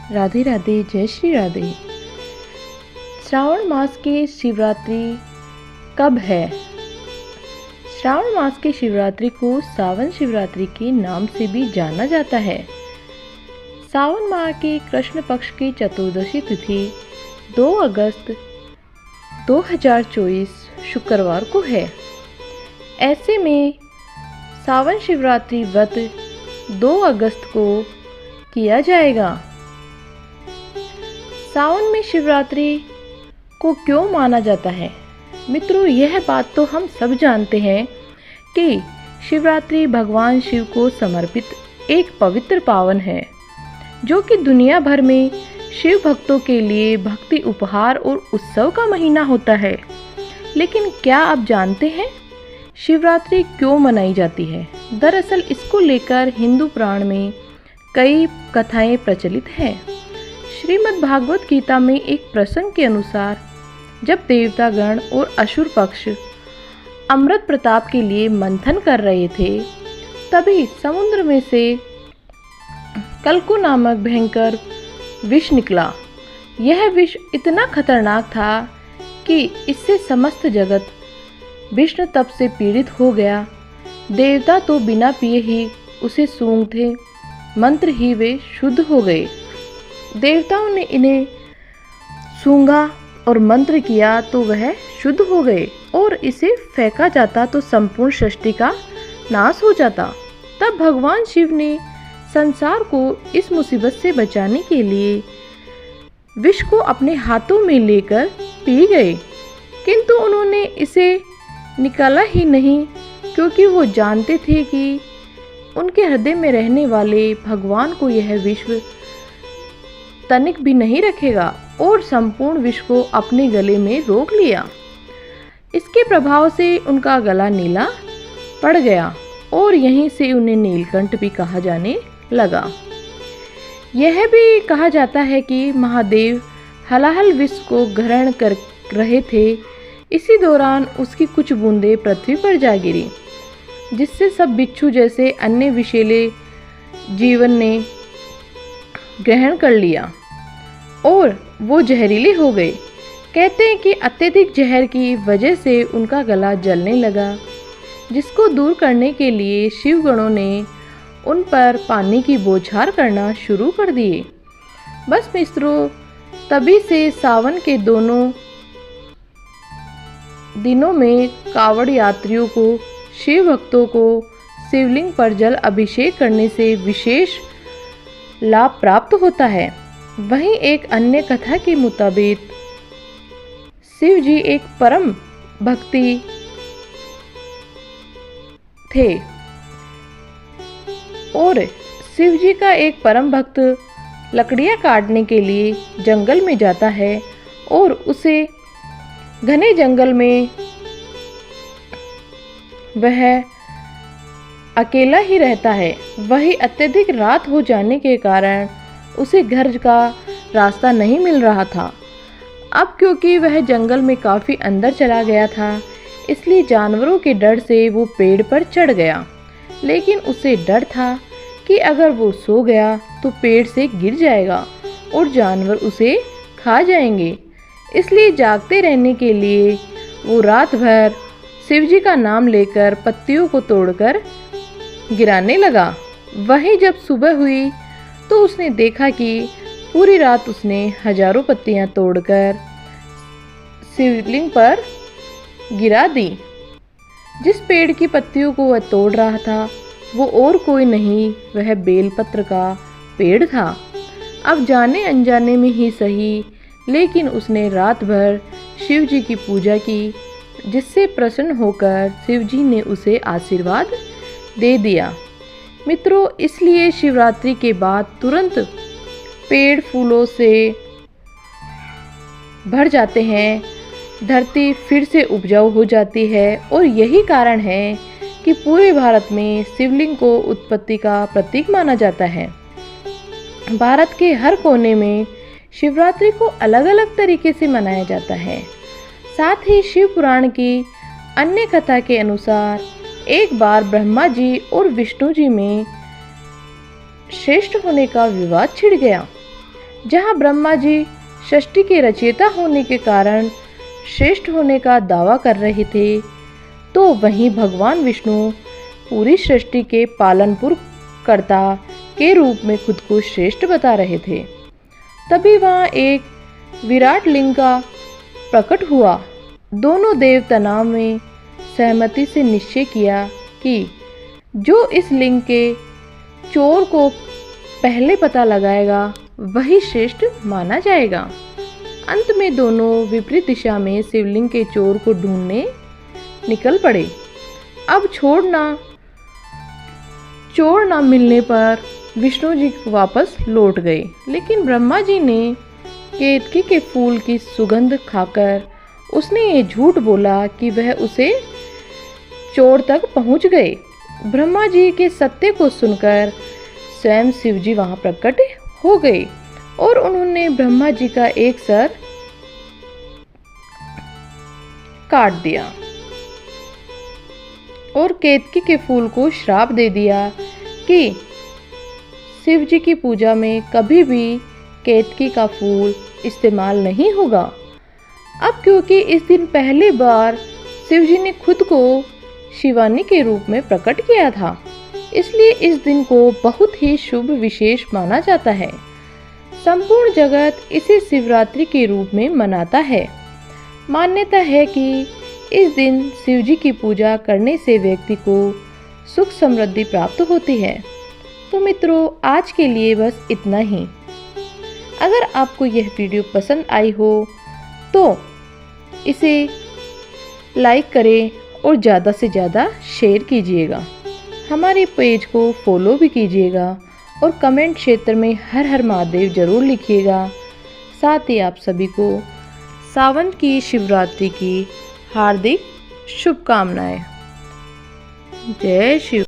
राधे राधे, जय श्री राधे। श्रावण मास की शिवरात्रि कब है? श्रावण मास की शिवरात्रि को सावन शिवरात्रि के नाम से भी जाना जाता है। सावन माह के कृष्ण पक्ष की चतुर्दशी तिथि 2 अगस्त 2024 शुक्रवार को है। ऐसे में सावन शिवरात्रि व्रत 2 अगस्त को किया जाएगा। सावन में शिवरात्रि को क्यों माना जाता है? मित्रों, यह बात तो हम सब जानते हैं कि शिवरात्रि भगवान शिव को समर्पित एक पवित्र पावन है, जो कि दुनिया भर में शिव भक्तों के लिए भक्ति उपहार और उत्सव का महीना होता है। लेकिन क्या आप जानते हैं शिवरात्रि क्यों मनाई जाती है? दरअसल इसको लेकर हिंदू पुराण में कई कथाएं प्रचलित हैं। श्रीमद् भागवत गीता में एक प्रसंग के अनुसार जब देवतागण और असुर पक्ष अमृत प्रताप के लिए मंथन कर रहे थे, तभी समुद्र में से कल्कु नामक भयंकर विष निकला। यह विष इतना खतरनाक था कि इससे समस्त जगत विष्णु तप से पीड़ित हो गया। देवता तो बिना पिए ही उसे सूंघते, मंत्र ही वे शुद्ध हो गए। देवताओं ने इन्हें सूंघा और मंत्र किया तो वह शुद्ध हो गए, और इसे फेंका जाता तो संपूर्ण सृष्टि का नाश हो जाता। तब भगवान शिव ने संसार को इस मुसीबत से बचाने के लिए विष को अपने हाथों में लेकर पी गए, किंतु उन्होंने इसे निकाला ही नहीं, क्योंकि वो जानते थे कि उनके हृदय में रहने वाले भगवान को यह विश्व तनिक भी नहीं रखेगा, और संपूर्ण विष को अपने गले में रोक लिया। इसके प्रभाव से उनका गला नीला पड़ गया और यहीं से उन्हें नीलकंठ भी कहा जाने लगा। यह भी कहा जाता है कि महादेव हलाहल विष को ग्रहण कर रहे थे। इसी दौरान उसकी कुछ बूंदें पृथ्वी पर जा गिरी, जिससे सब बिच्छू जैसे अन्य विषैले जीवन ने ग्रहण कर लिया और वो जहरीले हो गए। कहते हैं कि अत्यधिक जहर की वजह से उनका गला जलने लगा, जिसको दूर करने के लिए शिवगणों ने उन पर पानी की बौछार करना शुरू कर दिए। बस मित्रों, तभी से सावन के दोनों दिनों में कावड़ यात्रियों को, शिव भक्तों को शिवलिंग पर जल अभिषेक करने से विशेष लाभ प्राप्त होता है। वहीं एक अन्य कथा के मुताबिक शिव जी एक परम भक्ति थे, और शिव जी का एक परम भक्त लकड़ियां काटने के लिए जंगल में जाता है, और उसे घने जंगल में वह अकेला ही रहता है। वही अत्यधिक रात हो जाने के कारण उसे घर का रास्ता नहीं मिल रहा था। अब क्योंकि वह जंगल में काफ़ी अंदर चला गया था, इसलिए जानवरों के डर से वो पेड़ पर चढ़ गया। लेकिन उसे डर था कि अगर वो सो गया तो पेड़ से गिर जाएगा और जानवर उसे खा जाएंगे। इसलिए जागते रहने के लिए वो रात भर शिवजी का नाम लेकर पत्तियों को तोड़कर गिराने लगा। वहीं जब सुबह हुई तो उसने देखा कि पूरी रात उसने हजारों पत्तियां तोड़कर शिवलिंग पर गिरा दी। जिस पेड़ की पत्तियों को वह तोड़ रहा था वो और कोई नहीं, वह बेलपत्र का पेड़ था। अब जाने अनजाने में ही सही, लेकिन उसने रात भर शिव जी की पूजा की, जिससे प्रसन्न होकर शिव जी ने उसे आशीर्वाद दे दिया। मित्रों, इसलिए शिवरात्रि के बाद तुरंत पेड़ फूलों से भर जाते हैं, धरती फिर से उपजाऊ हो जाती है, और यही कारण है कि पूरे भारत में शिवलिंग को उत्पत्ति का प्रतीक माना जाता है। भारत के हर कोने में शिवरात्रि को अलग अलग तरीके से मनाया जाता है। साथ ही शिव पुराण की अन्य कथा के अनुसार एक बार ब्रह्मा जी और विष्णु जी में श्रेष्ठ होने का विवाद छिड़ गया, जहां ब्रह्मा जी सृष्टि के रचयिता होने के कारण श्रेष्ठ होने का दावा कर रहे थे, तो वहीं भगवान विष्णु पूरी सृष्टि के पालनपुर कर्ता के रूप में खुद को श्रेष्ठ बता रहे थे। तभी वहां एक विराट लिंग का प्रकट हुआ। दोनों देवताओं में सहमति से निश्चय किया कि जो इस लिंग के चोर को पहले पता लगाएगा वही श्रेष्ठ माना जाएगा। अंत में दोनों विपरीत दिशा में शिवलिंग के चोर को ढूंढने निकल पड़े। अब चोर ना मिलने पर विष्णु जी वापस लौट गए, लेकिन ब्रह्मा जी ने केतकी के फूल की सुगंध खाकर उसने ये झूठ बोला कि वह उसे चोर तक पहुंच गए। ब्रह्मा जी के सत्य को सुनकर स्वयं शिव जी वहां प्रकट हो गए और उन्होंने ब्रह्मा जी का एक सर काट दिया और केतकी के फूल को श्राप दे दिया कि शिव जी की पूजा में कभी भी केतकी का फूल इस्तेमाल नहीं होगा। अब क्योंकि इस दिन पहली बार शिव जी ने खुद को शिवानी के रूप में प्रकट किया था, इसलिए इस दिन को बहुत ही शुभ विशेष माना जाता है। संपूर्ण जगत इसे शिवरात्रि के रूप में मनाता है। मान्यता है कि इस दिन शिव जी की पूजा करने से व्यक्ति को सुख समृद्धि प्राप्त होती है। तो मित्रों, आज के लिए बस इतना ही। अगर आपको यह वीडियो पसंद आई हो तो इसे लाइक करें और ज़्यादा से ज़्यादा शेयर कीजिएगा। हमारे पेज को फॉलो भी कीजिएगा और कमेंट क्षेत्र में हर हर महादेव जरूर लिखिएगा। साथ ही आप सभी को सावन की शिवरात्रि की हार्दिक शुभकामनाएं। जय शिव।